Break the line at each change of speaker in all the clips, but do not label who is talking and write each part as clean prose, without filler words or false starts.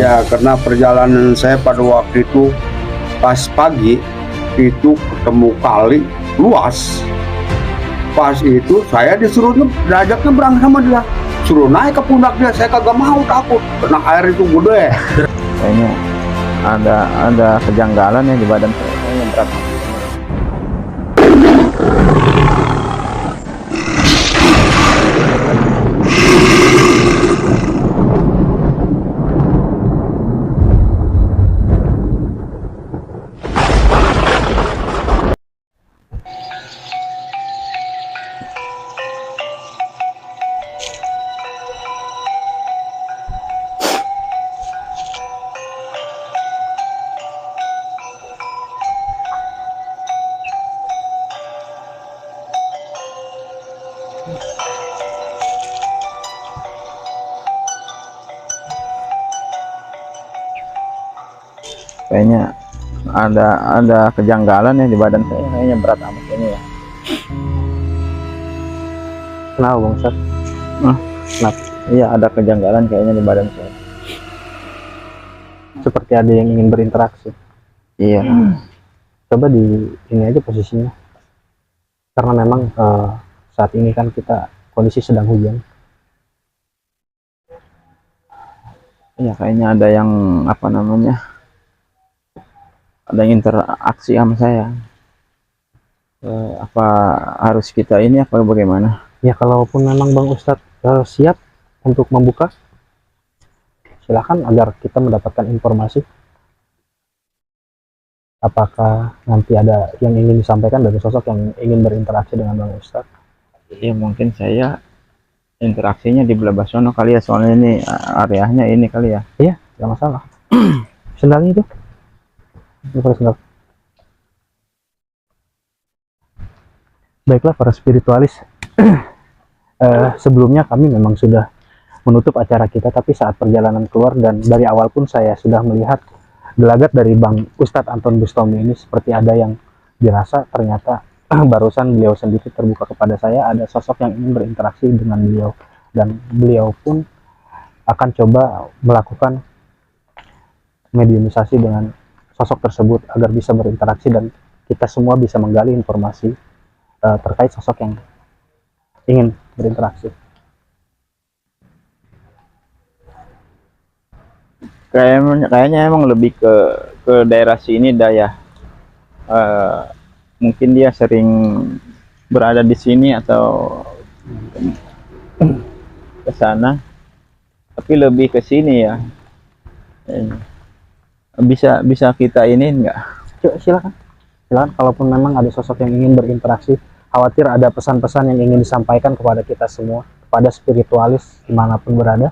Ya, karena perjalanan saya pada waktu itu pas pagi itu ketemu kali luas. Pas itu saya disuruh diajak nyebrang sama dia, suruh naik ke pundak dia. Saya kagak mau, takut karena air itu gede.
Kayaknya ada kejanggalan ya di badan saya. Kayaknya berat. Kayaknya ada kejanggalan ya di badan saya. Kayaknya berat amat ini ya.
Kenapa Bang Ustaz?
Kenapa? Iya, ada kejanggalan kayaknya di badan saya.
Seperti ada yang ingin berinteraksi.
Iya.
Coba di ini aja posisinya. Karena memang saat ini kan kita kondisi sedang hujan.
Iya, kayaknya ada yang apa namanya? Ada yang interaksi sama saya. Apa harus kita ini apa bagaimana?
Ya kalaupun memang Bang Ustadz siap untuk membuka, silakan agar kita mendapatkan informasi. Apakah nanti ada yang ingin disampaikan dari sosok yang ingin berinteraksi dengan Bang Ustadz?
Ya mungkin saya interaksinya di belah sono kali ya, soalnya ini areanya ini kali ya.
Iya, nggak masalah. Sendalnya itu, sendal. Baiklah para spiritualis, sebelumnya kami memang sudah menutup acara kita, tapi saat perjalanan keluar dan dari awal pun saya sudah melihat gelagat dari Bang Ustadz Anton Bustomi ini seperti ada yang dirasa. Ternyata barusan beliau sendiri terbuka kepada saya, ada sosok yang ingin berinteraksi dengan beliau, dan beliau pun akan coba melakukan mediumisasi dengan sosok tersebut agar bisa berinteraksi dan kita semua bisa menggali informasi terkait sosok yang ingin berinteraksi.
Kayaknya emang lebih ke daerah sini dah ya. Mungkin dia sering berada di sini atau ke sana, tapi lebih ke sini ya. Bisa kita ini enggak?
Silakan, kalaupun memang ada sosok yang ingin berinteraksi, khawatir ada pesan-pesan yang ingin disampaikan kepada kita semua, kepada spiritualis dimanapun berada.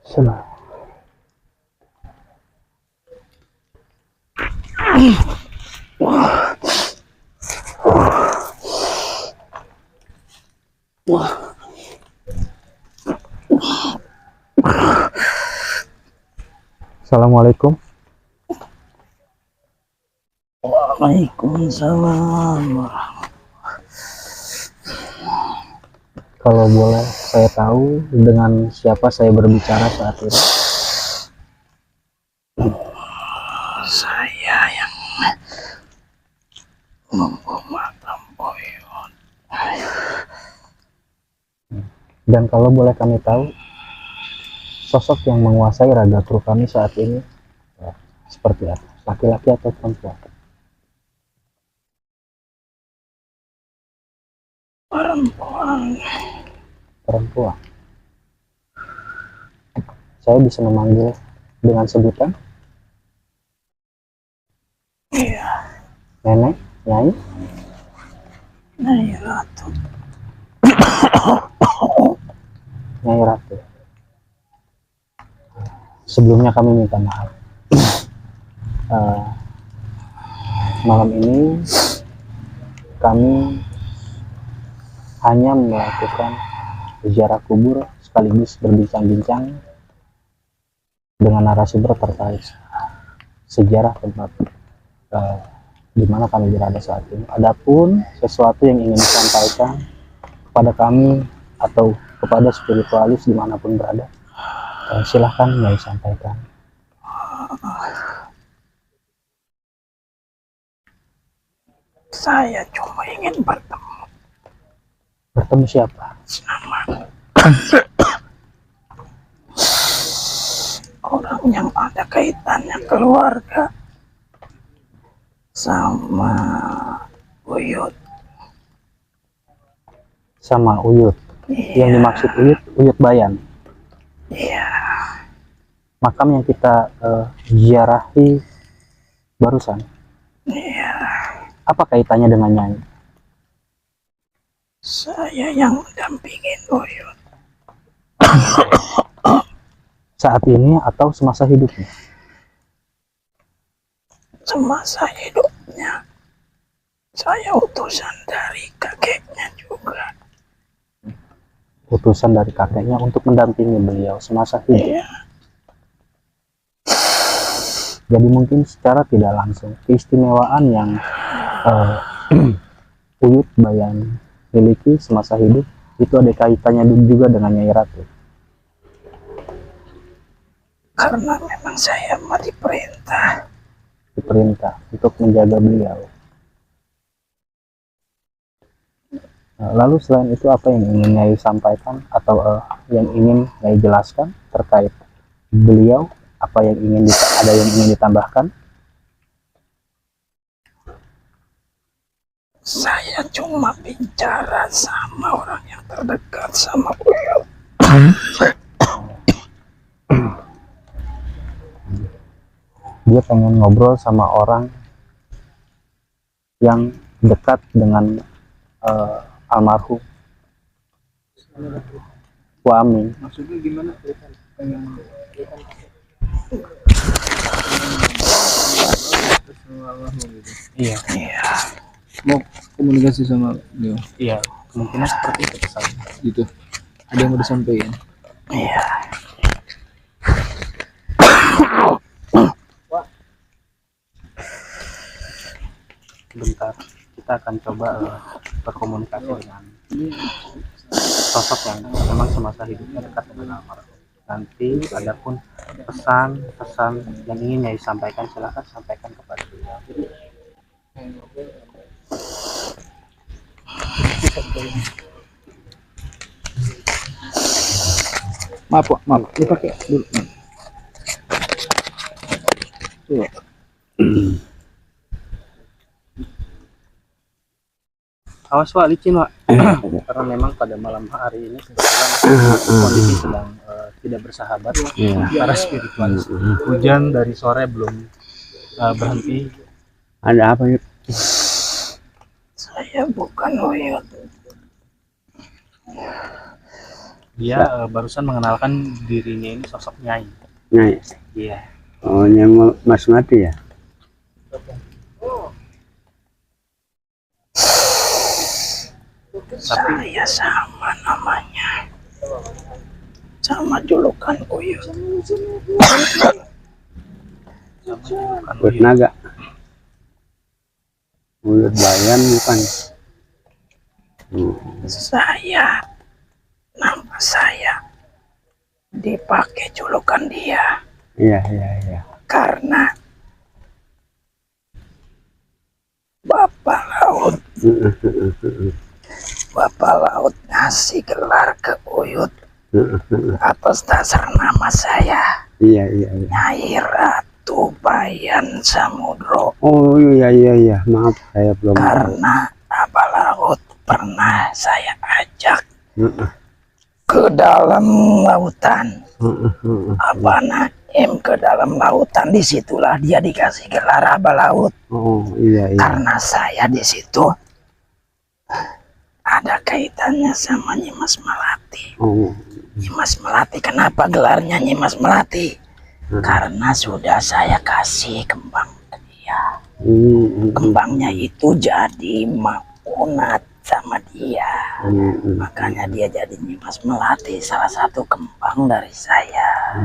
Senang. Assalamualaikum.
Waalaikumsalam.
Kalau boleh saya tahu dengan siapa saya berbicara saat ini?
Saya yang membuat tempoyon.
Dan kalau boleh kami tahu, sosok yang menguasai raga kru kami saat ini seperti apa? Laki-laki atau perempuan?
Perempuan.
Perempuan. Saya bisa memanggil dengan sebutan
Iya,
Nenek, Nyai.
Nyai Ratu.
Nyai Ratu. Sebelumnya kami minta maaf. Eh, malam ini kami hanya melakukan ziarah kubur sekaligus berbincang-bincang dengan narasumber terkait sejarah tempat di mana kami berada saat ini. Adapun sesuatu yang ingin disampaikan kepada kami atau kepada spiritualis dimanapun berada, silahkan Nyai sampaikan.
Saya cuma ingin bertemu
Bertemu siapa?
sama orang yang ada kaitannya keluarga sama Uyut.
Sama Uyut. Yang
Iya,
dimaksud Uyut, Uyut Bayan.
iya,
Makam yang kita ziarahi barusan.
iya.
Apa kaitannya dengan Nyai?
Saya yang mendampingin Uyut
Saat ini atau semasa hidupnya?
semasa hidupnya. Saya utusan dari kakeknya juga.
Utusan dari kakeknya untuk mendampingi beliau semasa hidup.
Iya,
Jadi mungkin secara tidak langsung keistimewaan yang Uyut Bayan miliki semasa hidup itu ada kaitannya juga dengan Nyai Ratu.
karena memang saya mati perintah.
Diperintah untuk menjaga beliau. Lalu selain itu apa yang ingin Nyai sampaikan atau yang ingin Nyai jelaskan terkait beliau? Apa yang ingin ada yang ingin ditambahkan?
Saya cuma bicara sama orang yang terdekat sama Uyut.
Dia pengen ngobrol sama orang yang dekat dengan almarhum Wami.
Maksudnya gimana? Pengen
Iya,
Iya,
mau komunikasi sama beliau
iya, kemungkinan seperti itu pesan.
gitu. Ada yang mau disampaikan?
iya.
Bentar, kita akan coba berkomunikasi dengan sosok yang memang semasa hidupnya dekat dengan almarhum. Nanti adapun pesan-pesan yang ingin Nyai sampaikan, silahkan sampaikan kepada beliau.
Maaf Pak, maaf. Lu pakai dulu. Coba.
Awas Wak, licin Wak. Karena memang pada malam hari ini kebetulan kondisi sedang tidak bersahabat para spiritualis. Hujan dari sore belum berhenti.
Ada apa yuk?
Saya bukan Uyut.
Dia barusan mengenalkan dirinya ini sosok Nyai.
Nyai.
Iya.
Oh, yang Mas mati ya?
Saya sama namanya. Sama julukan Uyut.
Uyut Naga. Uyut Bayan bukan?
Nama saya dipakai julukan dia
Iya, iya, iya.
karena Bapak Laut. Bapak Laut ngasih gelar ke Uyut atas dasar nama saya,
Iya, iya, iya.
Nyai Ratu Bayan Samudro.
Oh iya, iya, iya. Maaf, saya belum.
Karena Bapak Laut pernah saya ajak ke dalam lautan
Abah Naim ke dalam lautan, disitulah dia dikasih gelar Abah Laut.
Oh iya iya.
Karena saya di situ ada kaitannya sama Nyimas Melati.
Oh.
Nyimas Melati, kenapa gelarnya Nyimas Melati? Karena sudah saya kasih kembang ke dia. Kembangnya itu jadi maunat sama dia. Makanya dia jadi Nyimas Melati, salah satu kembang dari saya.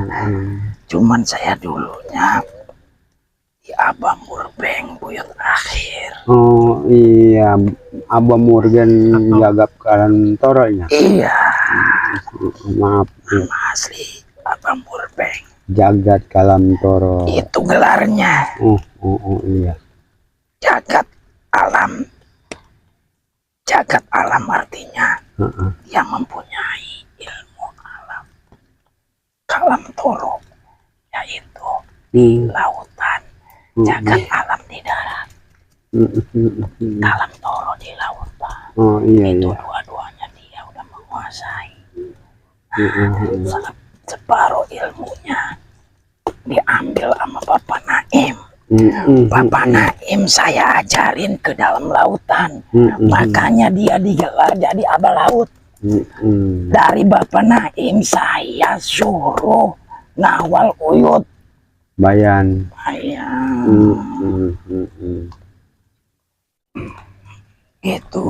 Cuman saya dulunya di Abah Murbeng Buyut Akhir.
Oh iya, Abah Morgan gagap kantornya.
Iya,
Maaf,
nama asli Abah Murbeng.
Jagat Kalantoro.
Itu gelarnya.
Oh iya.
Jagat alam. Jagat alam artinya dia mempunyai ilmu alam. Kalam toro, yaitu di lautan. Jagat alam di darat. Kalam toro di lautan.
Oh iya
Itu
iya.
dua-duanya dia udah menguasai. Separuh ilmunya diambil sama Bapak Naim. Bapak Naim saya ajarin ke dalam lautan. Makanya dia digelar jadi Abah Laut. Dari Bapak Naim saya suruh ngawal Uyut
Bayan.
Bayan. Gitu.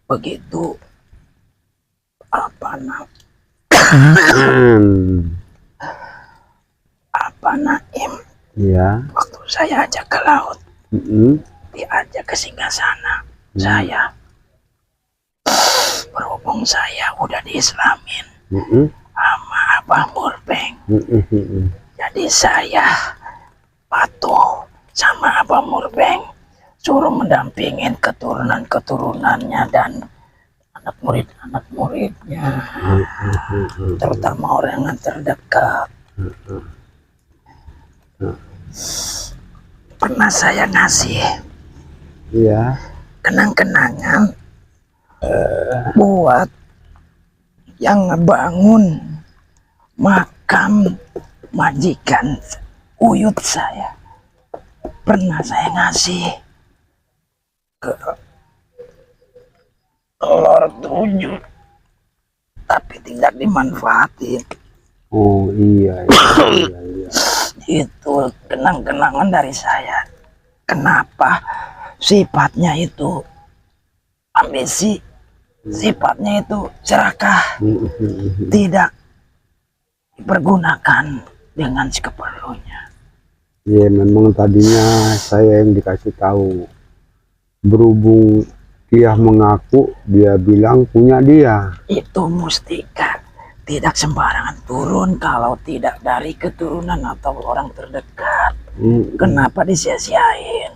Begitu Apa Naim
Iya.
waktu saya ajak ke laut, diajak ke Singgasana. Saya berhubung saya udah diislamin sama Abah Murbeng, jadi saya patuh sama Abah Murbeng, suruh mendampingin keturunan-keturunannya dan anak muridnya, terutama orang yang terdekat. Pernah saya ngasih kenang-kenangan buat yang ngebangun makam majikan Uyut saya. Pernah saya ngasih ke telur 7, tapi tidak dimanfaatin.
Oh iya.
Itu kenang-kenangan dari saya. Kenapa sifatnya itu ambisi, sifatnya itu serakah, tidak dipergunakan dengan sekeperlunya.
Ya memang tadinya saya yang dikasih tahu, berhubung dia mengaku, dia bilang punya dia.
Itu mustika, tidak sembarangan turun kalau tidak dari keturunan atau orang terdekat. Kenapa disia-siain?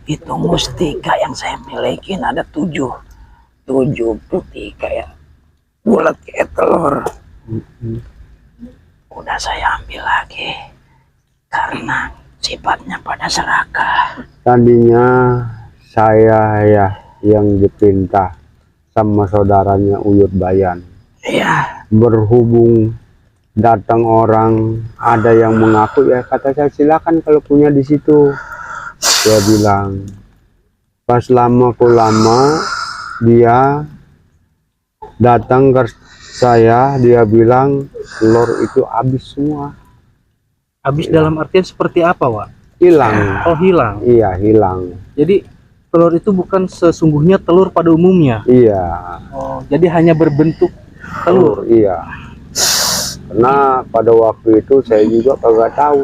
Itu mustika yang saya miliki ada 7 mustika ya, bulat kayak telur. Udah saya ambil lagi karena sifatnya pada serakah.
Tadinya saya ya yang dipinta sama saudaranya Uyut Bayan.
Iya.
Berhubung datang orang, ada yang mengaku, ya kata saya silakan kalau punya di situ. Dia bilang, pas lama dia datang ke saya, dia bilang telur itu habis semua.
Habis dalam artian seperti apa, Wak?
Hilang.
Oh, hilang.
Iya, hilang.
Jadi telur itu bukan sesungguhnya telur pada umumnya.
Iya.
Oh, jadi hanya berbentuk telur.
Iya. Karena pada waktu itu saya juga kagak tahu.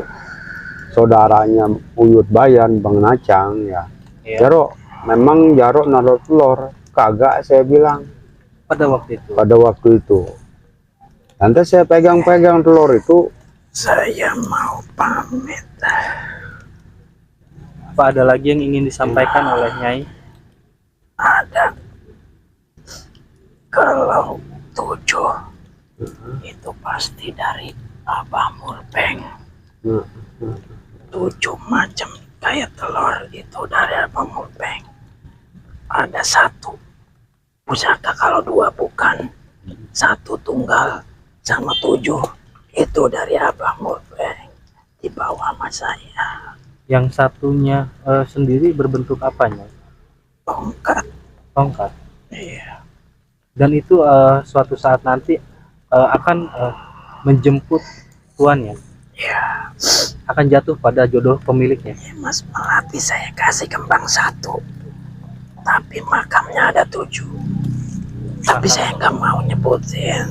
Saudaranya Uyut Bayan, Bang Nacang ya. Jaro, memang Jaro naruh telur. Kagak, saya bilang.
Pada waktu itu.
Pada waktu itu. Nanti saya pegang-pegang telur itu.
Saya mau pamit.
Apa ada lagi yang ingin disampaikan oleh Nyai?
Ada. Kalau 7 itu pasti dari Abah Murbeng. 7 macam kayak telur itu dari Abah Murbeng. Ada 1 pusaka, kalau 2 bukan. 1 tunggal sama 7 itu dari Abah Murbeng dibawa sama saya.
Yang satunya sendiri berbentuk apanya?
Tongkat.
Tongkat.
Iya.
Dan itu suatu saat nanti akan menjemput tuannya.
Iya.
Akan jatuh pada jodoh pemiliknya.
Mas Melati saya kasih kembang 1, tapi makamnya ada 7. Tapi saya nggak mau nyebutin.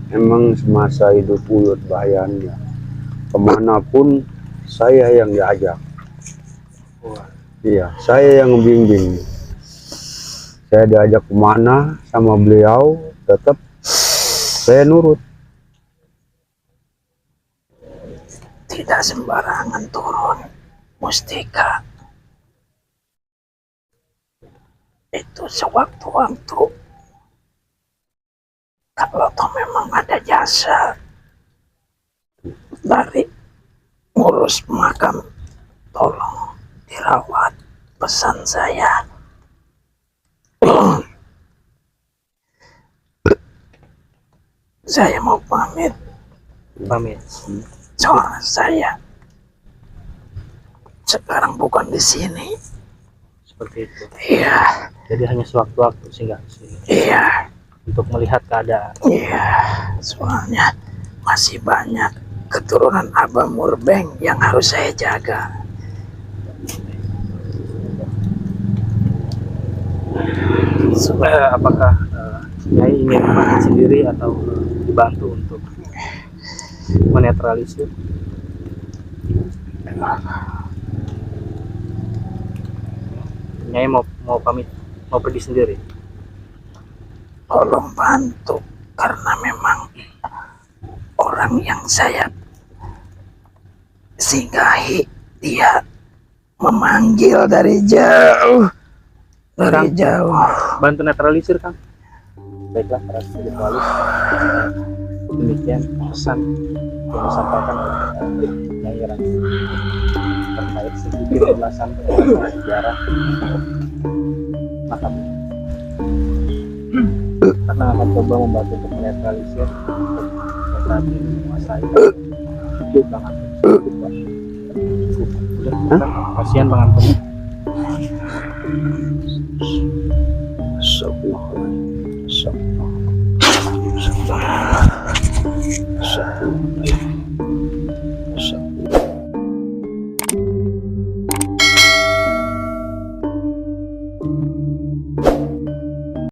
Emang semasa hidup Uyut Bayannya kemanapun saya yang diajak. Iya, saya yang membimbing. Saya diajak kemana sama beliau, tetap saya nurut.
Tidak sembarangan turun mustika. Itu sewaktu-waktu. Kalau toh memang ada jasa dari ngurus makam, tolong dirawat, pesan saya. Saya mau pamit.
Pamit.
Soalnya saya sekarang bukan di sini.
Seperti itu.
Iya,
Jadi hanya sewaktu-waktu singgah ke sini
iya,
untuk melihat keadaan.
iya. Soalnya masih banyak keturunan Abah Murbeng yang harus saya jaga.
Apakah Nyai ingin mati sendiri atau dibantu untuk menetralisir? Nyai mau pamit, mau pergi sendiri.
Tolong bantu, karena memang orang yang saya singgahi dia memanggil dari jauh, dari
Kang,
jauh.
bantu netralisir, Kang. Baiklah, para spiritualis. Demikian pesan yang disampaikan oleh Nyai Rani terkait sedikit ulasan sejarah makam. Karena akan coba membantu untuk menetralisir untuk yang saat ini menguasai itu Bang Anton. Udah, kasihan Bang Anton.
Astagfirullah. Astagfirullah. Astagfirullah.